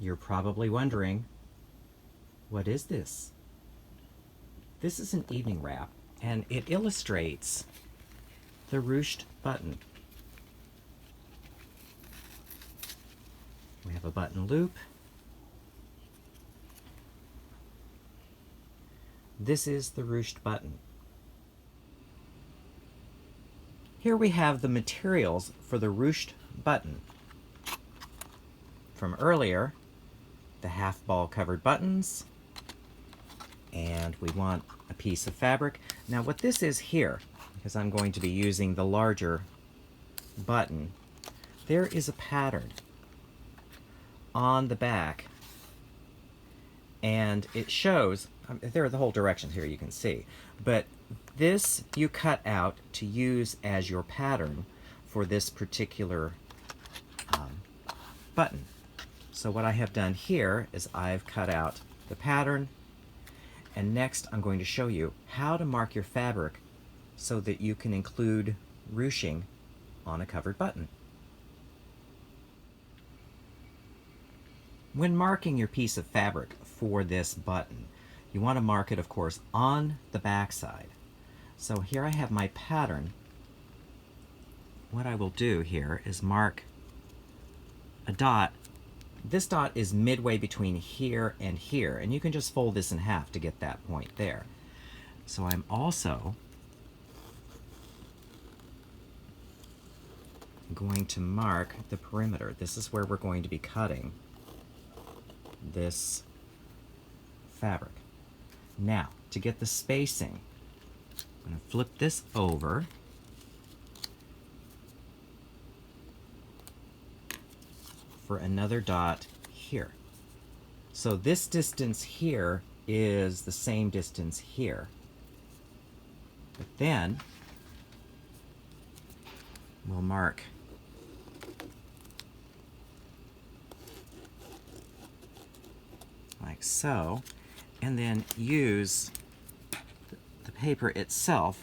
You're probably wondering, what is this? This is an evening wrap, and it illustrates the ruched button. We have a button loop. This is the ruched button. Here we have the materials for the ruched button. From earlier, the half ball covered buttons, and we want a piece of fabric. Now what this is here, because I'm going to be using the larger button, there is a pattern on the back, and it shows, there are the whole directions here you can see, but this you cut out to use as your pattern for this particular button. So what I have done here is I've cut out the pattern, and next I'm going to show you how to mark your fabric so that you can include ruching on a covered button. When marking your piece of fabric for this button, you want to mark it, of course, on the back side. So here I have my pattern. What I will do here is mark a dot. This dot is midway between here and here, and you can just fold this in half to get that point there. So I'm also going to mark the perimeter. This is where we're going to be cutting this fabric. Now, to get the spacing, I'm going to flip this over for another dot here. So this distance here is the same distance here. But then we'll mark like so, and then use the paper itself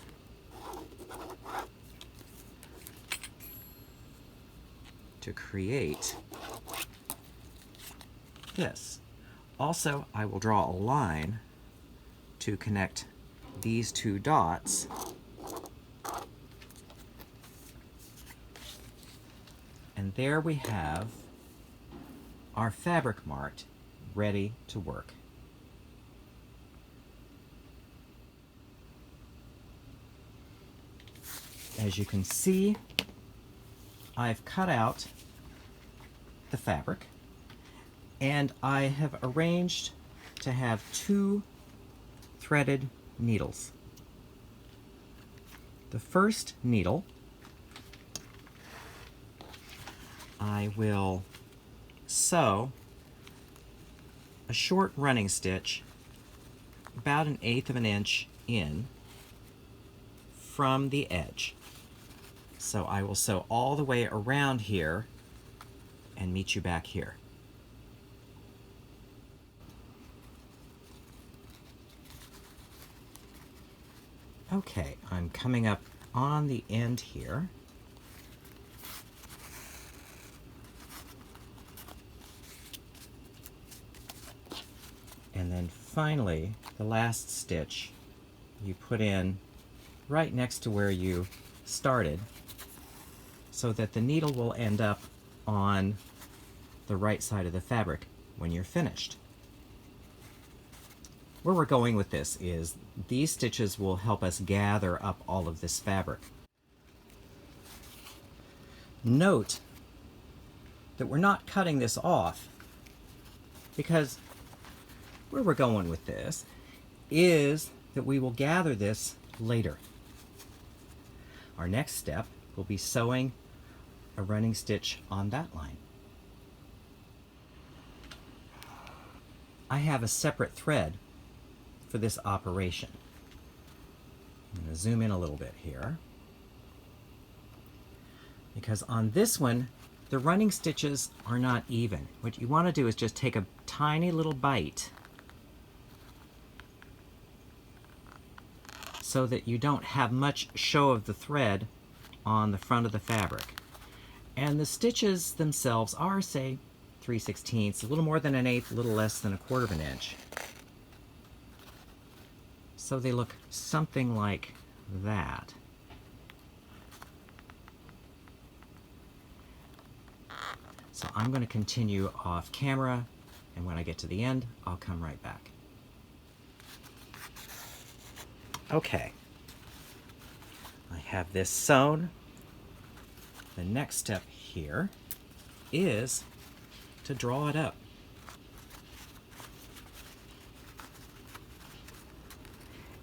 to create this. Also, I will draw a line to connect these two dots, and there we have our fabric marked, ready to work. As you can see, I've cut out the fabric, and I have arranged to have two threaded needles. The first needle I will sew a short running stitch about 1/8 of an inch in from the edge. So I will sew all the way around here and meet you back here. Okay, I'm coming up on the end here. And then finally, the last stitch you put in right next to where you started, so that the needle will end up on the right side of the fabric when you're finished. Where we're going with this is these stitches will help us gather up all of this fabric. Note that we're not cutting this off, because where we're going with this is that we will gather this later. Our next step will be sewing a running stitch on that line. I have a separate thread for this operation. I'm going to zoom in a little bit here, because on this one the running stitches are not even. What you want to do is just take a tiny little bite so that you don't have much show of the thread on the front of the fabric. And the stitches themselves are, say, 3/16, a little more than an eighth, a little less than a quarter of an inch. So they look something like that. So I'm going to continue off camera, and when I get to the end, I'll come right back. Okay, I have this sewn. The next step here is to draw it up.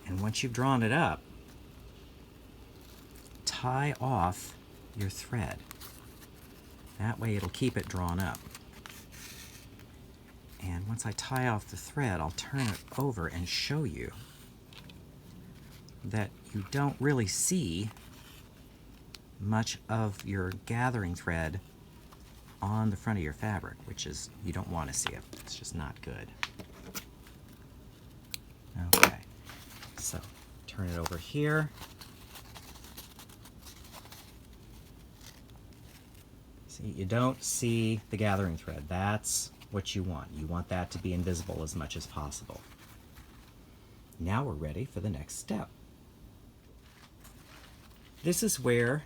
And once you've drawn it up, tie off your thread. That way it'll keep it drawn up. And once I tie off the thread, I'll turn it over and show you that you don't really see much of your gathering thread on the front of your fabric, which is, you don't want to see it. It's just not good. Okay, so turn it over here. See, you don't see the gathering thread. That's what you want. You want that to be invisible as much as possible. Now we're ready for the next step. This is where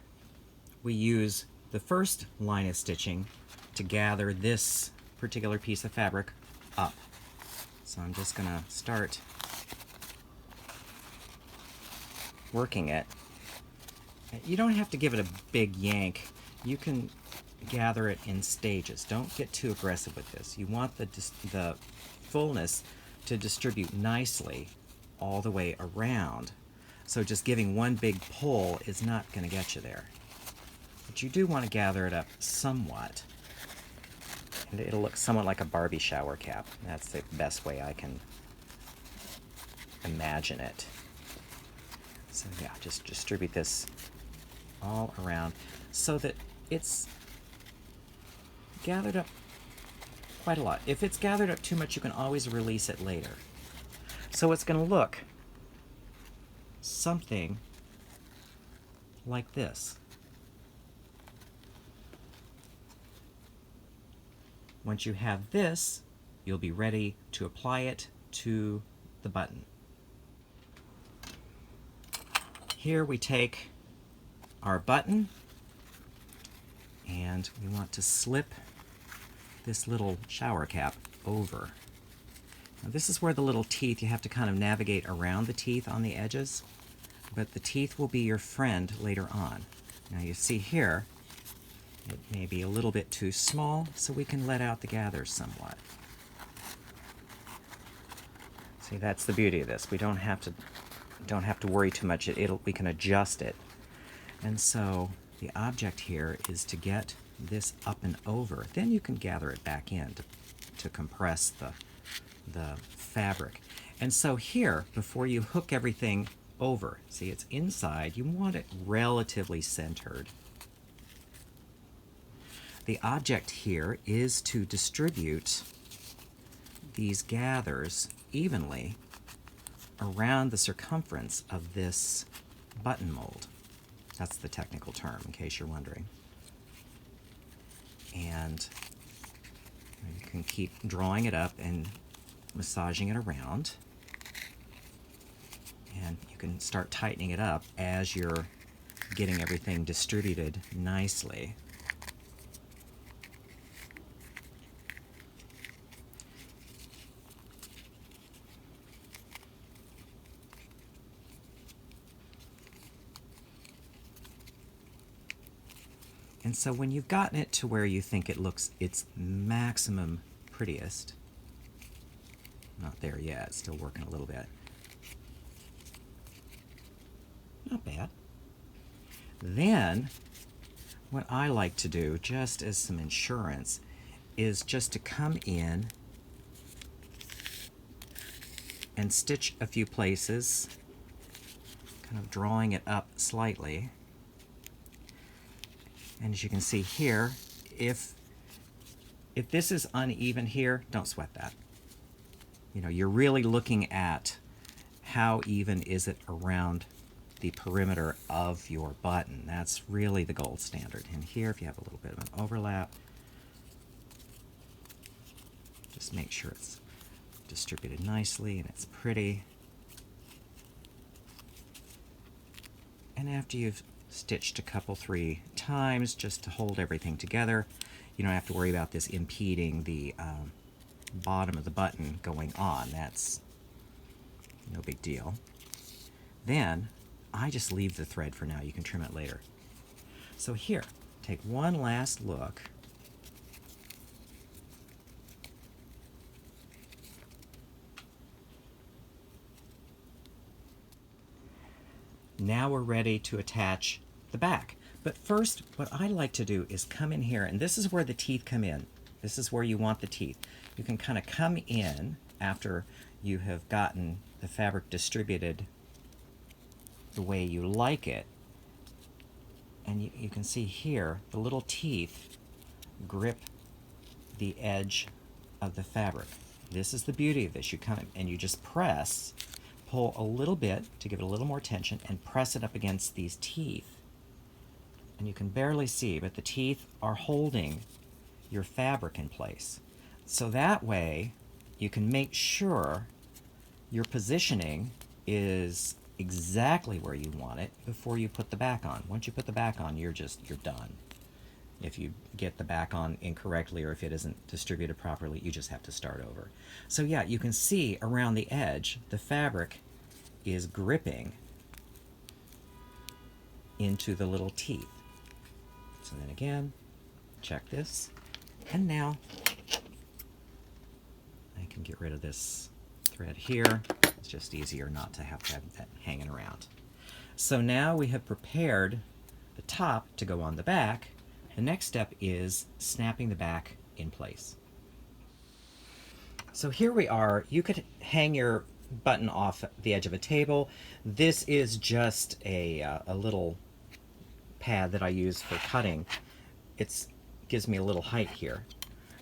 we use the first line of stitching to gather this particular piece of fabric up. So I'm just going to start working it. You don't have to give it a big yank. You can gather it in stages. Don't get too aggressive with this. You want the fullness to distribute nicely all the way around. So just giving one big pull is not going to get you there. But you do want to gather it up somewhat. And it'll look somewhat like a Barbie shower cap. That's the best way I can imagine it. So yeah, just distribute this all around so that it's gathered up quite a lot. If it's gathered up too much, you can always release it later. So it's going to look something like this. Once you have this, you'll be ready to apply it to the button. Here we take our button and we want to slip this little shower cap over. Now this is where the little teeth, you have to kind of navigate around the teeth on the edges, but the teeth will be your friend later on. Now you see here, it may be a little bit too small, so we can let out the gathers somewhat. See, that's the beauty of this. We don't have to worry too much. We can adjust it. And so the object here is to get this up and over. Then you can gather it back in to compress the fabric. And so here, before you hook everything over, see, it's inside, you want it relatively centered. The object here is to distribute these gathers evenly around the circumference of this button mold. That's the technical term, in case you're wondering. And you can keep drawing it up and massaging it around. And you can start tightening it up as you're getting everything distributed nicely. And so when you've gotten it to where you think it looks its maximum prettiest, not there yet, still working a little bit. Not bad. Then, what I like to do, just as some insurance, is just to come in and stitch a few places, kind of drawing it up slightly. And as you can see here, if this is uneven here, don't sweat that. You know, you're really looking at how even is it around the perimeter of your button. That's really the gold standard. And here, if you have a little bit of an overlap, Just make sure it's distributed nicely and it's pretty. And after you've stitched a couple, 3 times just to hold everything together, you don't have to worry about this impeding the bottom of the button going on. That's no big deal. Then I just leave the thread for now. You can trim it later. So here, take one last look. Now we're ready to attach the back. But first, what I like to do is come in here, and this is where the teeth come in. This is where you want the teeth. You can kind of come in after you have gotten the fabric distributed the way you like it. And you can see here, the little teeth grip the edge of the fabric. This is the beauty of this. You come and you just press, pull a little bit to give it a little more tension, and press it up against these teeth. And you can barely see, but the teeth are holding your fabric in place. So that way, you can make sure your positioning is exactly where you want it before you put the back on. Once you put the back on, you're done. If you get the back on incorrectly or if it isn't distributed properly, you just have to start over. So yeah, you can see around the edge, the fabric is gripping into the little teeth. So then again, check this, and now I can get rid of this thread here. It's just easier not to have that hanging around. So now we have prepared the top to go on the back. The next step is snapping the back in place. So here we are. You could hang your button off the edge of a table. This is just a little pad that I use for cutting. It gives me a little height here.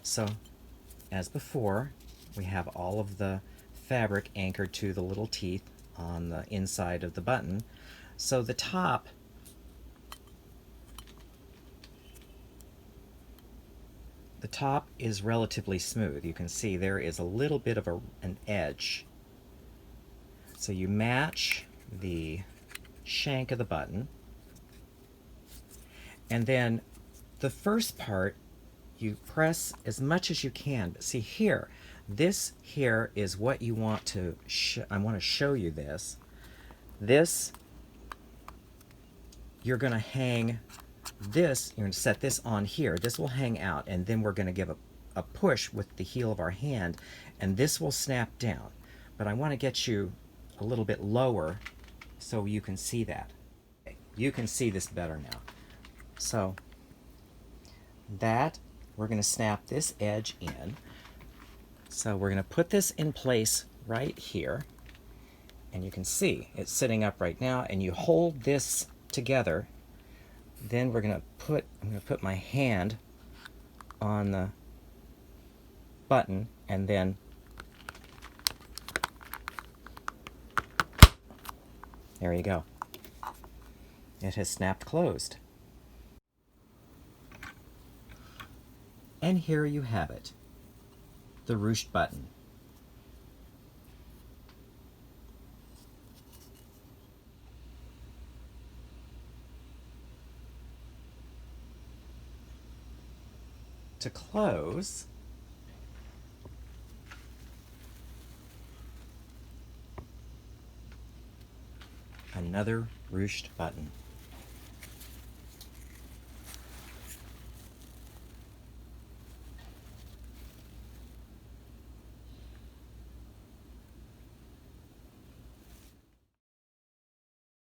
So as before, we have all of the fabric anchored to the little teeth on the inside of the button. So the top is relatively smooth. You can see there is a little bit of an edge. So you match the shank of the button, and then the first part you press as much as you can. But see here, this here is what you want to I want to show you this. This, you're going to hang this, you're going to set this on here. This will hang out, and then we're going to give a push with the heel of our hand, and this will snap down. But I want to get you a little bit lower so you can see that. You can see this better now. So that, we're going to snap this edge in. So we're going to put this in place right here, and you can see it's sitting up right now, and you hold this together. Then I'm going to put my hand on the button, and then there you go. It has snapped closed. And here you have it, the ruched button. To close, another ruched button.